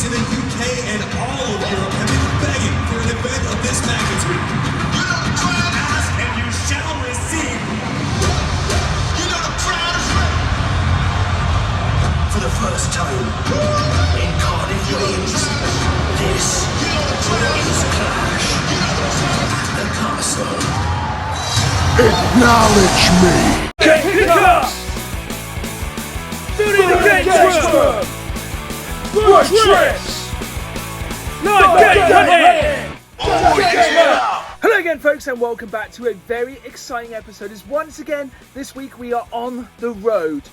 in the UK and all of Europe have been begging for an event of this magnitude. You know the crowd asks and you shall receive. You know the crowd is ready. For the first time in Cardiff Games, this is Clash at the Castle. Acknowledge me! Pick up! Building the games room! Rush tricks! Hello again, folks, and welcome back to a very exciting episode. As once again, this week we are on the road.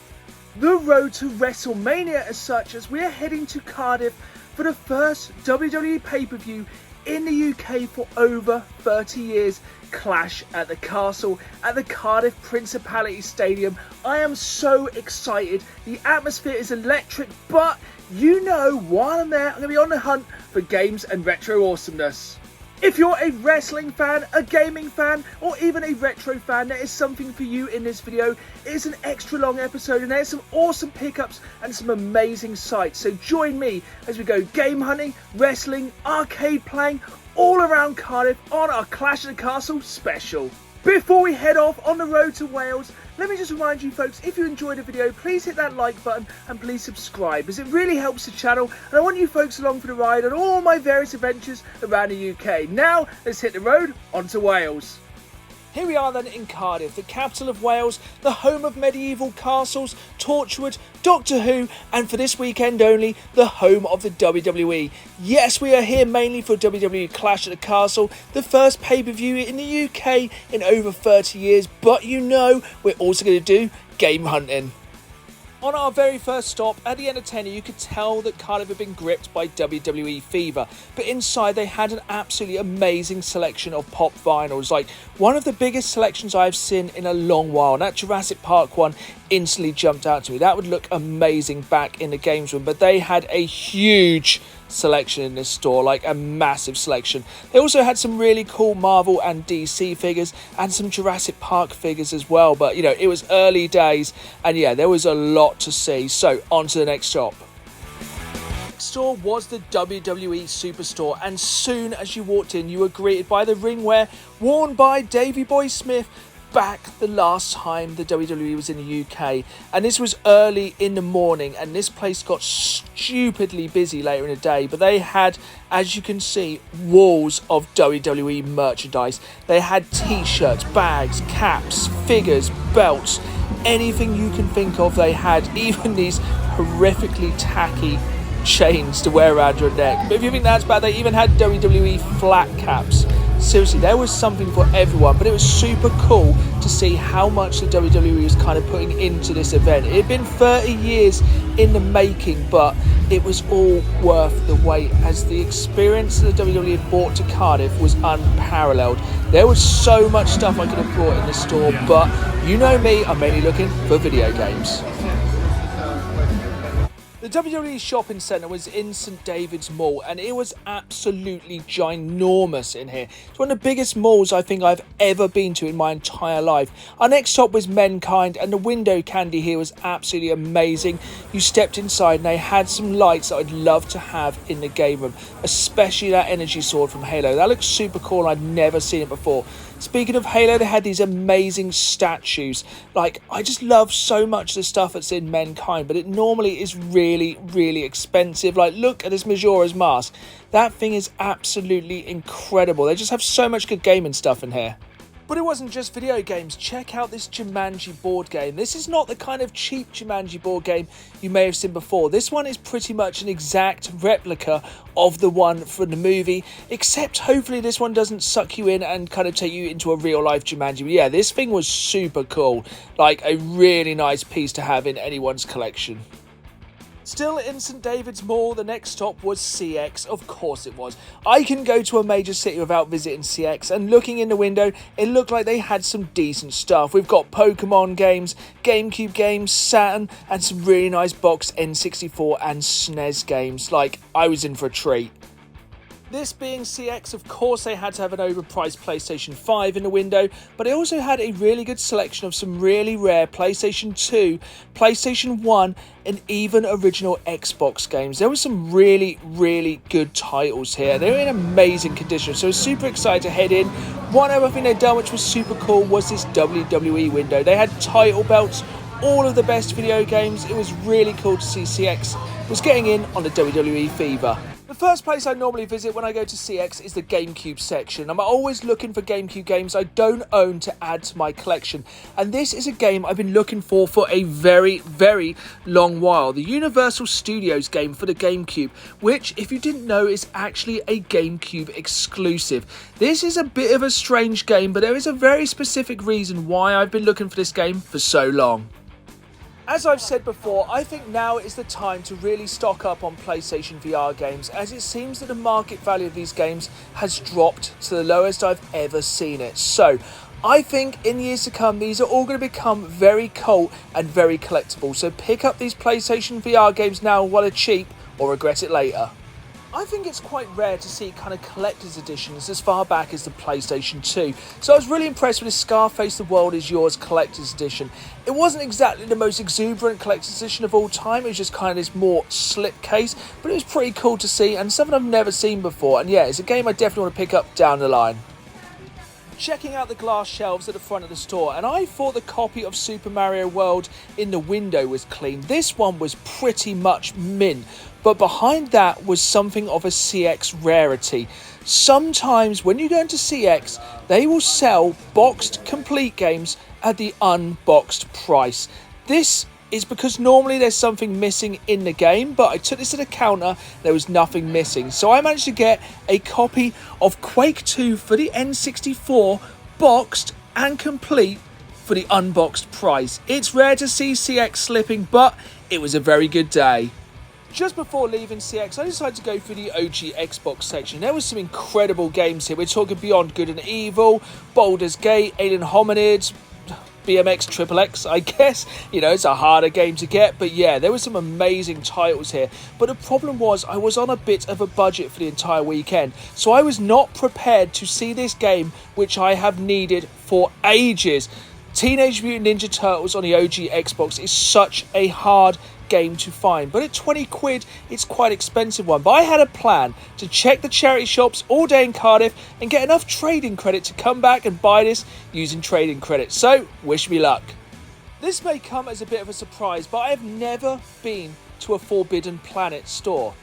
The road to WrestleMania, as such, as we are heading to Cardiff for the first WWE pay-per-view in the UK for over 30 years. Clash at the Castle at the Cardiff Principality Stadium. I am so excited. The atmosphere is electric, but you know, while I'm there, I'm going to be on the hunt for games and retro awesomeness. If you're a wrestling fan, a gaming fan, or even a retro fan, there is something for you in this video. It is an extra long episode and there's some awesome pickups and some amazing sights. So join me as we go game hunting, wrestling, arcade playing, all around Cardiff on our Clash at the Castle special. Before we head off on the road to Wales, let me just remind you folks, if you enjoyed the video, please hit that like button and please subscribe, as it really helps the channel, and I want you folks along for the ride on all my various adventures around the UK. Now, let's hit the road onto Wales. Here we are then in Cardiff, the capital of Wales, the home of medieval castles, Torchwood, Doctor Who, and for this weekend only, the home of the WWE. Yes, we are here mainly for WWE Clash at the Castle, the first pay-per-view in the UK in over 30 years, but you know, we're also going to do game hunting. On our very first stop, at the entertainer, you could tell that Cardiff had been gripped by WWE fever, but inside they had an absolutely amazing selection of pop vinyls, like one of the biggest selections I've seen in a long while, and that Jurassic Park one instantly jumped out to me. That would look amazing back in the games room, but they had a huge selection in this store, like a massive selection. They also had some really cool Marvel and DC figures and some Jurassic Park figures as well, but you know, it was early days and yeah, there was a lot to see. So on to the next shop. Store was the WWE Superstore, and soon as you walked in you were greeted by the ringwear worn by Davey Boy Smith back the last time the WWE was in the UK, and this was early in the morning and this place got stupidly busy later in the day, but they had, as you can see, walls of WWE merchandise. They had t-shirts, bags, caps, figures, belts, anything you can think of they had, even these horrifically tacky chains to wear around your neck. But if you think that's bad, they even had WWE flat caps. Seriously, there was something for everyone, but it was super cool to see how much the WWE was kind of putting into this event. It had been 30 years in the making, but it was all worth the wait, as the experience that the WWE had brought to Cardiff was unparalleled. There was so much stuff I could have brought in the store, but you know me, I'm mainly looking for video games. The WWE shopping centre was in St David's Mall, and it was absolutely ginormous in here. It's one of the biggest malls I think I've ever been to in my entire life. Our next stop was Menkind, and the window candy here was absolutely amazing. You stepped inside and they had some lights that I'd love to have in the game room, especially that energy sword from Halo. That looks super cool and I'd never seen it before. Speaking of Halo, they had these amazing statues. Like, I just love so much the stuff that's in Menkind, but it normally is really, really expensive. Like, look at this Majora's Mask. That thing is absolutely incredible. They just have so much good gaming stuff in here. But it wasn't just video games. Check out this Jumanji board game. This is not the kind of cheap Jumanji board game you may have seen before. This one is pretty much an exact replica of the one from the movie, except hopefully this one doesn't suck you in and kind of take you into a real life Jumanji. But yeah, this thing was super cool. Like a really nice piece to have in anyone's collection. Still in St David's Mall, the next stop was CX. Of course it was. I can go to a major city without visiting CX, and looking in the window, it looked like they had some decent stuff. We've got Pokemon games, GameCube games, Saturn, and some really nice boxed N64 and SNES games. Like, I was in for a treat. This being CX, of course they had to have an overpriced PlayStation 5 in the window, but it also had a really good selection of some really rare PlayStation 2, PlayStation 1 and even original Xbox games. There were some really good titles here. They were in amazing condition, so I was super excited to head in. One other thing they'd done which was super cool was this WWE window. They had title belts, all of the best video games. It was really cool to see CX was getting in on the WWE fever. The first place I normally visit when I go to CX is the GameCube section. I'm always looking for GameCube games I don't own to add to my collection. And this is a game I've been looking for a very long while. The Universal Studios game for the GameCube, which, if you didn't know, is actually a GameCube exclusive. This is a bit of a strange game, but there is a very specific reason why I've been looking for this game for so long. As I've said before, I think now is the time to really stock up on PlayStation VR games, as it seems that the market value of these games has dropped to the lowest I've ever seen it. So, I think in years to come, these are all going to become very cult and very collectible. So pick up these PlayStation VR games now while they're cheap, or regret it later. I think it's quite rare to see kind of collector's editions as far back as the PlayStation 2. So I was really impressed with this Scarface The World Is Yours collector's edition. It wasn't exactly the most exuberant collector's edition of all time, it was just kind of this more slip case, but it was pretty cool to see and something I've never seen before. And yeah, it's a game I definitely want to pick up down the line. Checking out the glass shelves at the front of the store, and I thought the copy of Super Mario World in the window was clean. This one was pretty much mint, but behind that was something of a CX rarity. Sometimes when you go into CX, they will sell boxed complete games at the unboxed price. This is because normally there's something missing in the game, but I took this to the counter, there was nothing missing. So I managed to get a copy of Quake 2 for the N64, boxed and complete for the unboxed price. It's rare to see CX slipping, but it was a very good day. Just before leaving CX, I decided to go through the OG Xbox section. There was some incredible games here. We're talking Beyond Good and Evil, Baldur's Gate, Alien Hominids, BMX Triple X, I guess. You know, it's a harder game to get, but yeah, there were some amazing titles here. But the problem was I was on a bit of a budget for the entire weekend, so I was not prepared to see this game, which I have needed for ages. Teenage Mutant Ninja Turtles on the OG Xbox is such a hard game to find, but at 20 quid it's quite an expensive one. But I had a plan to check the charity shops all day in Cardiff and get enough trading credit to come back and buy this using trading credit, so wish me luck. This may come as a bit of a surprise, but I have never been to a Forbidden Planet store.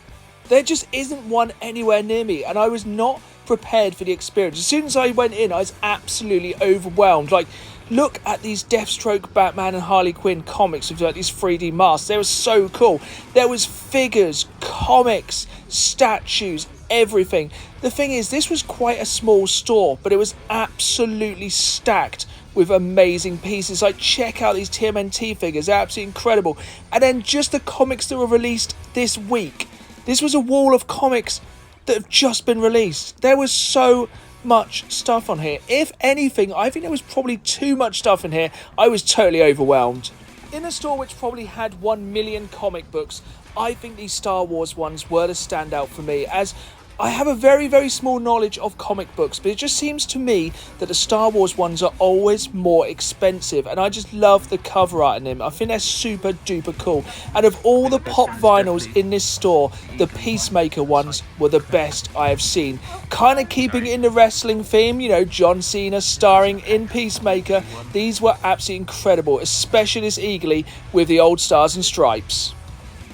There just isn't one anywhere near me, and I was not prepared for the experience. As soon as I went in, I was absolutely overwhelmed. Like, look at these Deathstroke, Batman and Harley Quinn comics with like these 3D masks. They were so cool. There was figures, comics, statues, everything. The thing is, this was quite a small store, but it was absolutely stacked with amazing pieces. Like, check out these TMNT figures, absolutely incredible. And then just the comics that were released this week. This was a wall of comics that have just been released. There was so much stuff on here. If anything, I think there was probably too much stuff in here. I was totally overwhelmed. In a store which probably had 1 million comic books, I think these Star Wars ones were the standout for me, as I have a very small knowledge of comic books, but it just seems to me that the Star Wars ones are always more expensive, and I just love the cover art in them. I think they're super duper cool. And of all the pop vinyls in this store, the Peacemaker ones were the best I have seen. Kind of keeping in the wrestling theme, you know, John Cena starring in Peacemaker. These were absolutely incredible, especially this Eagly with the old Stars and Stripes.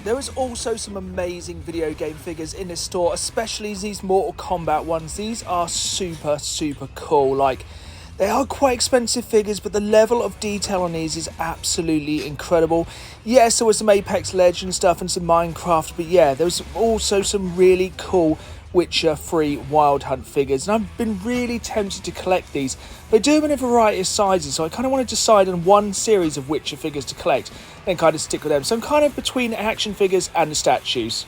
There was also some amazing video game figures in this store, especially these Mortal Kombat ones. These are super cool. Like, they are quite expensive figures, but the level of detail on these is absolutely incredible. Yes, there was some Apex Legends stuff and some Minecraft, but yeah, there was also some really cool Witcher 3 Wild Hunt figures, and I've been really tempted to collect these. They do them in a variety of sizes, so I kind of want to decide on one series of Witcher figures to collect and kind of stick with them. So I'm kind of between action figures and the statues.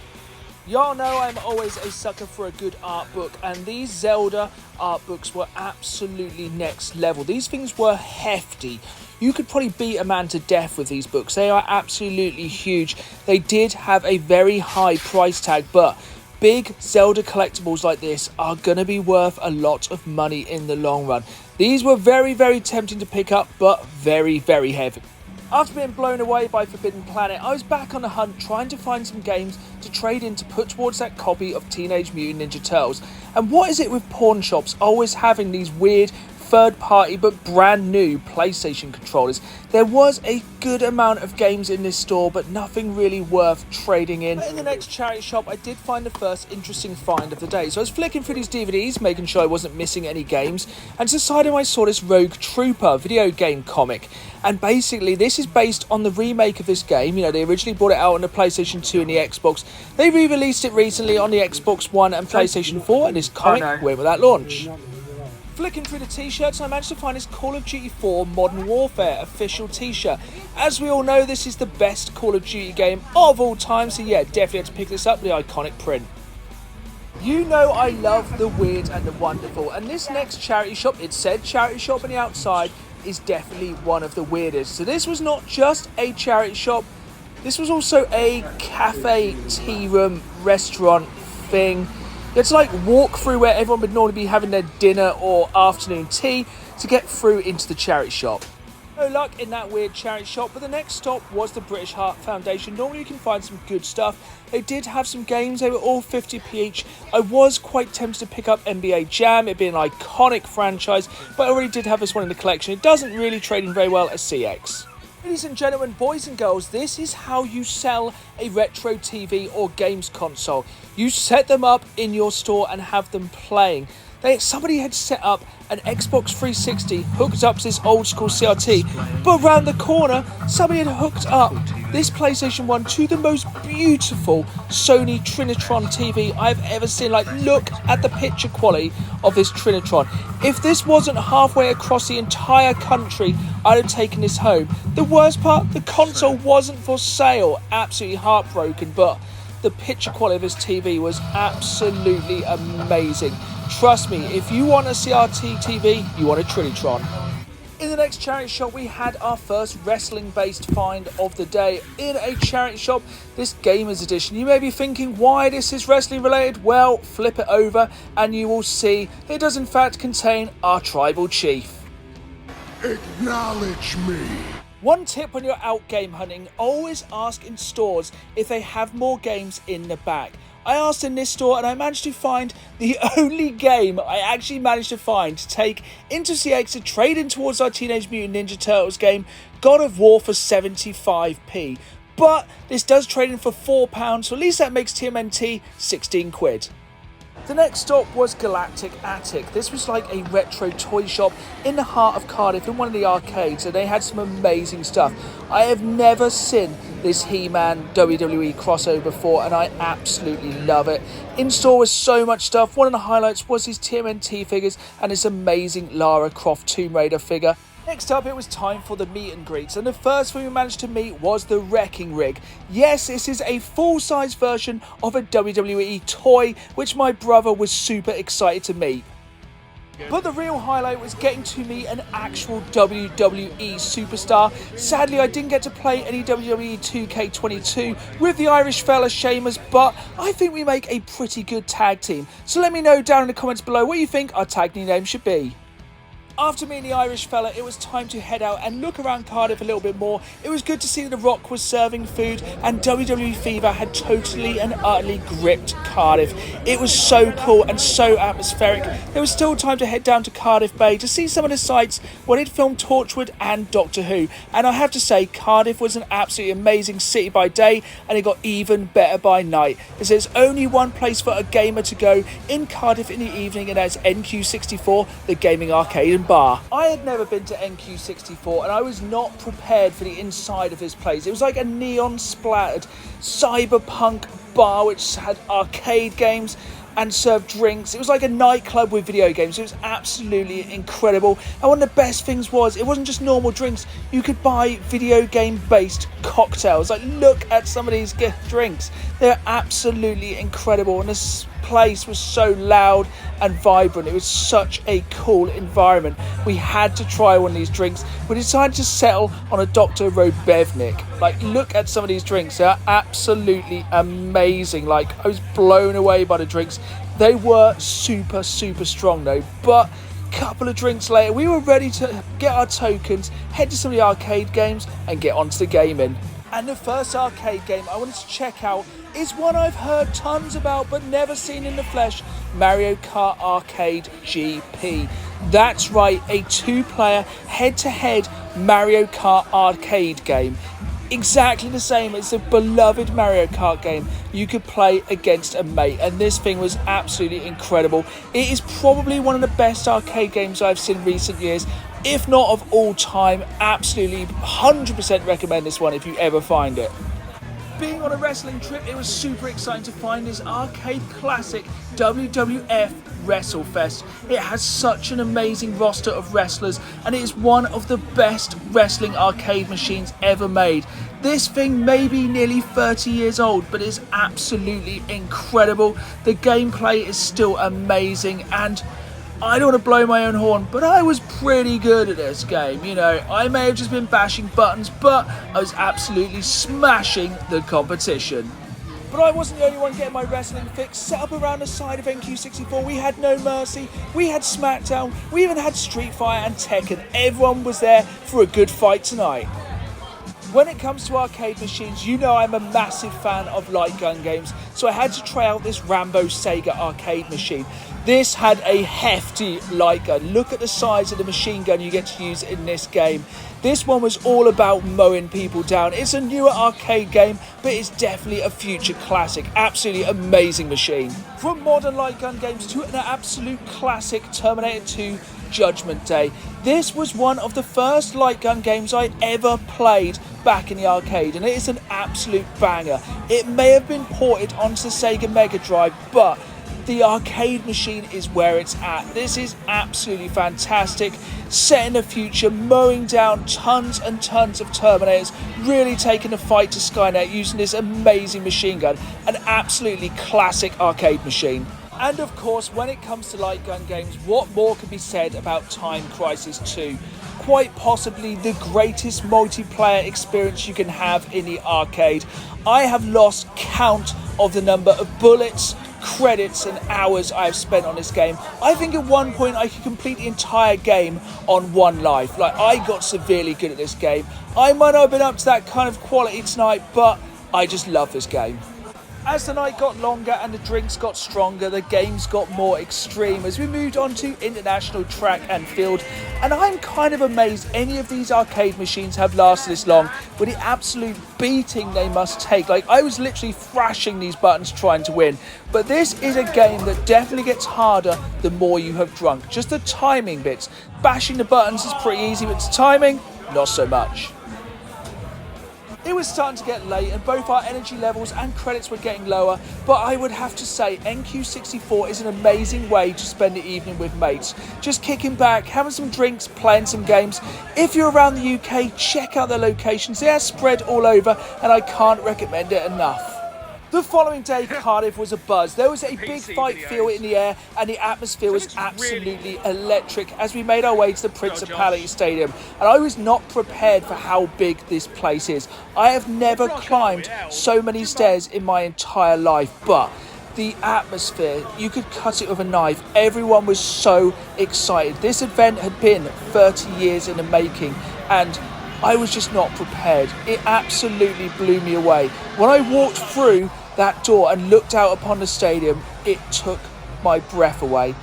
Y'all know I'm always a sucker for a good art book, and these Zelda art books were absolutely next level. These things were hefty. You could probably beat a man to death with these books. They are absolutely huge. They did have a very high price tag, but big Zelda collectibles like this are going to be worth a lot of money in the long run. These were very, very tempting to pick up, but very, very heavy. After being blown away by Forbidden Planet, I was back on the hunt trying to find some games to trade in to put towards that copy of Teenage Mutant Ninja Turtles. And what is it with pawn shops always having these weird third-party but brand new PlayStation controllers? There was a good amount of games in this store, but nothing really worth trading in. But in the next charity shop, I did find the first interesting find of the day. So I was flicking through these DVDs, making sure I wasn't missing any games, and decided I saw this Rogue Trooper video game comic. And basically, this is based on the remake of this game. You know, they originally brought it out on the PlayStation 2 and the Xbox. They re-released it recently on the Xbox One and PlayStation 4, and this comic went with that launch. Flicking through the t-shirts, I managed to find this Call of Duty 4 Modern Warfare official t-shirt. As we all know, this is the best Call of Duty game of all time, so yeah, definitely had to pick this up, the iconic print. You know I love the weird and the wonderful, and this next charity shop, it said charity shop on the outside, is definitely one of the weirdest. So this was not just a charity shop, this was also a cafe, tea room, restaurant thing. You had to like walk through where everyone would normally be having their dinner or afternoon tea to get through into the charity shop. No luck in that weird charity shop, but the next stop was the British Heart Foundation. Normally you can find some good stuff. They did have some games, they were all 50p each. I was quite tempted to pick up NBA Jam, it being an iconic franchise, but I already did have this one in the collection. It doesn't really trade in very well as CX. Ladies and gentlemen, boys and girls, this is how you sell a retro TV or games console. You set them up in your store and have them playing. Somebody had set up an Xbox 360 hooked up to this old school CRT, but around the corner, somebody had hooked up this PlayStation 1 to the most beautiful Sony Trinitron TV I've ever seen. Like, look at the picture quality of this Trinitron. If this wasn't halfway across the entire country, I'd have taken this home. The worst part, the console wasn't for sale. Absolutely heartbroken, but the picture quality of this TV was absolutely amazing. Trust me, if you want a CRT TV, you want a Trinitron. In the next charity shop, we had our first wrestling-based find of the day. In a charity shop, this Gamers Edition. You may be thinking why this is wrestling related. Well, flip it over and you will see it does in fact contain our tribal chief. Acknowledge me. One tip when you're out game hunting, always ask in stores if they have more games in the back. I asked in this store and I managed to find the only game I actually managed to find to take into CX to trade in towards our Teenage Mutant Ninja Turtles game, God of War, for 75p. But this does trade in for £4, so at least that makes TMNT 16 quid. The next stop was Galactic Attic. This was like a retro toy shop in the heart of Cardiff in one of the arcades, and they had some amazing stuff. I have never seen this He-Man WWE crossover before, and I absolutely love it. In store was so much stuff. One of the highlights was these TMNT figures and this amazing Lara Croft Tomb Raider figure. Next up, it was time for the meet and greets, and the first thing we managed to meet was the Wrecking Rig. Yes, this is a full-size version of a WWE toy, which my brother was super excited to meet. But the real highlight was getting to meet an actual WWE superstar. Sadly, I didn't get to play any WWE 2K22 with the Irish fella Sheamus, but I think we make a pretty good tag team. So let me know down in the comments below what you think our tag team name should be. After meeting the Irish fella, it was time to head out and look around Cardiff a little bit more. It was good to see that The Rock was serving food and WWE Fever had totally and utterly gripped Cardiff. It was so cool and so atmospheric. There was still time to head down to Cardiff Bay to see some of the sites where they'd filmed Torchwood and Doctor Who. And I have to say, Cardiff was an absolutely amazing city by day, and it got even better by night, as there's only one place for a gamer to go in Cardiff in the evening, and that's NQ64, the gaming arcade and bar. I had never been to NQ64 and I was not prepared for the inside of this place. It was like a neon splattered cyberpunk bar which had arcade games and served drinks. It was like a nightclub with video games. It was absolutely incredible. And one of the best things was it wasn't just normal drinks. You could buy video game based cocktails. Like, look at some of these drinks. They're absolutely incredible. And place was so loud and vibrant. It was such a cool environment. We had to try one of these drinks. We decided to settle on a Dr. Rodbevnik. Like, look at some of these drinks. They're absolutely amazing. Like, I was blown away by the drinks. They were super, super strong though. But a couple of drinks later, we were ready to get our tokens, head to some of the arcade games and get onto the gaming. And the first arcade game I wanted to check out is one I've heard tons about but never seen in the flesh, Mario Kart Arcade GP. That's right, a 2-player head-to-head Mario Kart arcade game. Exactly the same as the beloved Mario Kart game you could play against a mate, and this thing was absolutely incredible. It is probably one of the best arcade games I've seen in recent years, if not of all time. Absolutely 100% recommend this one if you ever find it. Being on a wrestling trip, it was super exciting to find this arcade classic WWF WrestleFest. It has such an amazing roster of wrestlers and it is one of the best wrestling arcade machines ever made. This thing may be nearly 30 years old, but it's absolutely incredible. The gameplay is still amazing, and I don't want to blow my own horn, but I was pretty good at this game. You know, I may have just been bashing buttons, but I was absolutely smashing the competition. But I wasn't the only one getting my wrestling fix. Set up around the side of NQ64, we had No Mercy, we had SmackDown, we even had Street Fighter and Tekken. Everyone was there for a good fight tonight. When it comes to arcade machines, you know I'm a massive fan of light gun games, so I had to try out this Rambo Sega arcade machine. This had a hefty light gun. Look at the size of the machine gun you get to use in this game. This one was all about mowing people down. It's a newer arcade game, but it's definitely a future classic. Absolutely amazing machine. From modern light gun games to an absolute classic, Terminator 2 Judgment Day. This was one of the first light gun games I ever played back in the arcade, and it is an absolute banger. It may have been ported onto the Sega Mega Drive, but the arcade machine is where it's at. This is absolutely fantastic. Set in the future, mowing down tons and tons of Terminators, really taking the fight to Skynet using this amazing machine gun. An absolutely classic arcade machine. And of course, when it comes to light gun games, what more could be said about Time Crisis 2? Quite possibly the greatest multiplayer experience you can have in the arcade. I have lost count of the number of bullets, credits and hours I have spent on this game. I think at one point I could complete the entire game on one life. Like, I got severely good at this game. I might not have been up to that kind of quality tonight, but I just love this game. As the night got longer and the drinks got stronger, the games got more extreme as we moved on to international track and field. And I'm kind of amazed any of these arcade machines have lasted this long with the absolute beating they must take. Like, I was literally thrashing these buttons trying to win. But this is a game that definitely gets harder the more you have drunk. Just the timing bits. Bashing the buttons is pretty easy, but the timing, not so much. It was starting to get late and both our energy levels and credits were getting lower, but I would have to say NQ64 is an amazing way to spend the evening with mates. Just kicking back, having some drinks, playing some games. If you're around the UK, check out their locations. They are spread all over and I can't recommend it enough. The following day, Cardiff was a buzz. There was a big fight feel in the air and the atmosphere was absolutely electric as we made our way to the Principality Stadium. And I was not prepared for how big this place is. I have never climbed so many stairs in my entire life, but the atmosphere, you could cut it with a knife. Everyone was so excited. This event had been 30 years in the making and I was just not prepared. It absolutely blew me away. When I walked through that door and looked out upon the stadium, it took my breath away.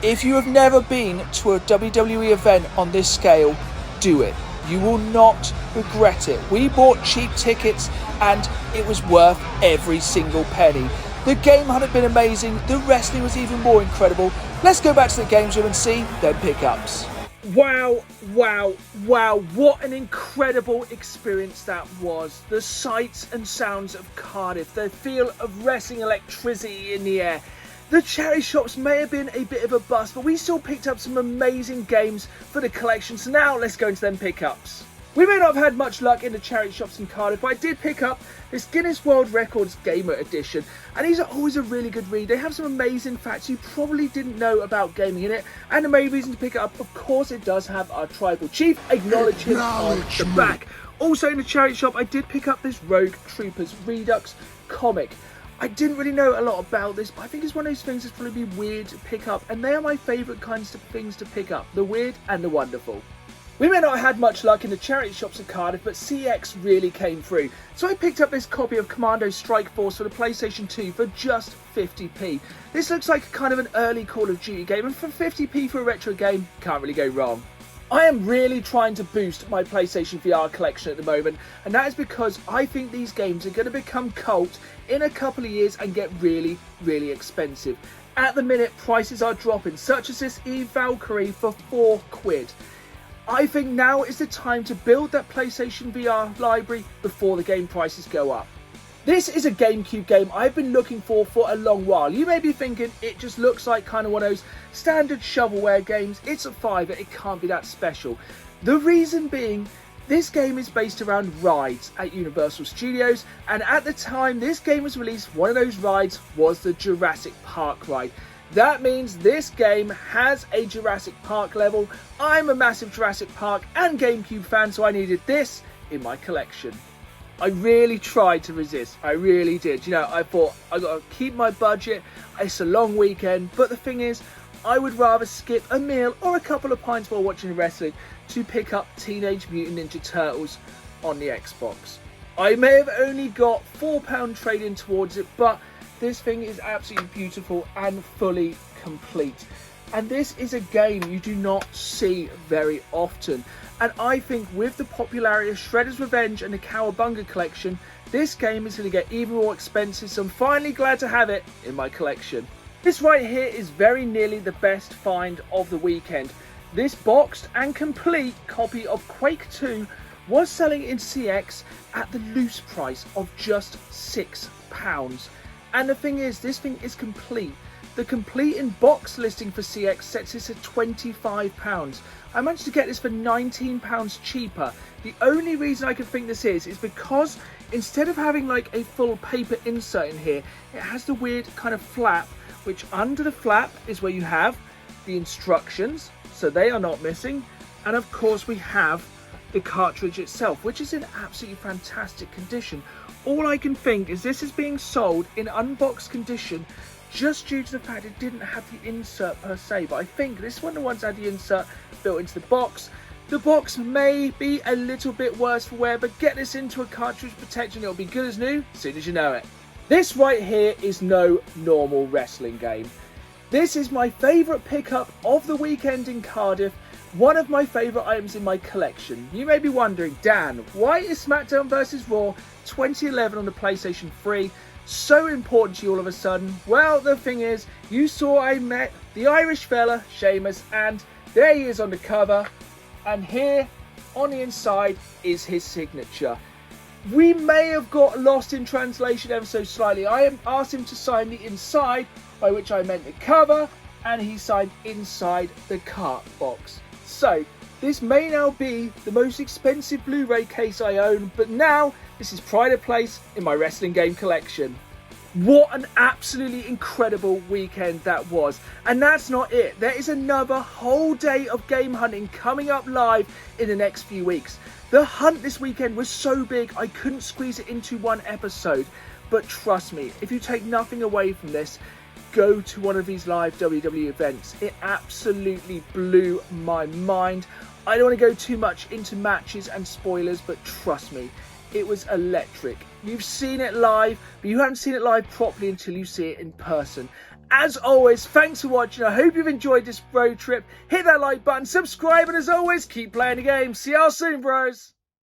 If you have never been to a WWE event on this scale, do it. You will not regret it. We bought cheap tickets and it was worth every single penny. The game had been amazing. The wrestling was even more incredible. Let's go back to the games room and see their pickups. Wow, wow, wow, what an incredible experience that was. The sights and sounds of Cardiff, the feel of wrestling electricity in the air. The charity shops may have been a bit of a bust, but we still picked up some amazing games for the collection. So now let's go into them pickups. We may not have had much luck in the charity shops in Cardiff, but I did pick up this Guinness World Records Gamer Edition, and these are always a really good read. They have some amazing facts you probably didn't know about gaming in it, and the main reason to pick it up, of course, it does have our tribal chief. Acknowledge him on the back. Also in the charity shop, I did pick up this Rogue Troopers Redux comic. I didn't really know a lot about this, but I think it's one of those things that's probably be weird to pick up, and they are my favourite kinds of things to pick up, the weird and the wonderful. We may not have had much luck in the charity shops of Cardiff, but CX really came through. So I picked up this copy of Commando Strike Force for the PlayStation 2 for just 50p. This looks like kind of an early Call of Duty game, and for 50p for a retro game, can't really go wrong. I am really trying to boost my PlayStation VR collection at the moment, and that is because I think these games are going to become cult in a couple of years and get really, really expensive. At the minute, prices are dropping, such as this Eve Valkyrie for £4. I think now is the time to build that PlayStation VR library before the game prices go up. This is a GameCube game I've been looking for a long while. You may be thinking it just looks like kind of one of those standard shovelware games. It's a fiver, it can't be that special. The reason being, this game is based around rides at Universal Studios, and at the time this game was released, one of those rides was the Jurassic Park ride. That means this game has a Jurassic Park level. I'm a massive Jurassic Park and GameCube fan, so I needed this in my collection. I really tried to resist. I really did. You know, I thought I got to keep my budget. It's a long weekend, but the thing is, I would rather skip a meal or a couple of pints while watching wrestling to pick up Teenage Mutant Ninja Turtles on the Xbox. I may have only got £4 trade-in towards it, but this thing is absolutely beautiful and fully complete. And this is a game you do not see very often. And I think with the popularity of Shredder's Revenge and the Cowabunga collection, this game is going to get even more expensive, so I'm finally glad to have it in my collection. This right here is very nearly the best find of the weekend. This boxed and complete copy of Quake 2 was selling in CX at the loose price of just £6. And the thing is, this thing is complete. The complete in box listing for CX sets this at £25. I managed to get this for £19 cheaper. The only reason I can think this is because instead of having like a full paper insert in here, it has the weird kind of flap, which under the flap is where you have the instructions, so they are not missing. And of course we have the cartridge itself, which is in absolutely fantastic condition. All I can think is this is being sold in unboxed condition just due to the fact it didn't have the insert per se, but I think this one, the ones that had the insert built into the box. The box may be a little bit worse for wear, but get this into a cartridge protection, it'll be good as new as soon as you know it. This right here is no normal wrestling game. This is my favourite pickup of the weekend in Cardiff, one of my favourite items in my collection. You may be wondering, Dan, why is SmackDown vs Raw 2011 on the PlayStation 3 so important to you all of a sudden? Well, the thing is, you saw I met the Irish fella, Sheamus, and there he is on the cover, and here on the inside is his signature. We may have got lost in translation ever so slightly. I asked him to sign the inside, by which I meant the cover, and he signed inside the cart box. So, this may now be the most expensive Blu-ray case I own, but now this is pride of place in my wrestling game collection. What an absolutely incredible weekend that was. And that's not it. There is another whole day of game hunting coming up live in the next few weeks. The hunt this weekend was so big I couldn't squeeze it into one episode. But trust me, if you take nothing away from this, go to one of these live WWE events. It absolutely blew my mind. I don't want to go too much into matches and spoilers, but trust me, it was electric. You've seen it live, but you haven't seen it live properly until you see it in person. As always, thanks for watching. I hope you've enjoyed this road trip. Hit that like button, subscribe, and as always, keep playing the game. See y'all soon, bros.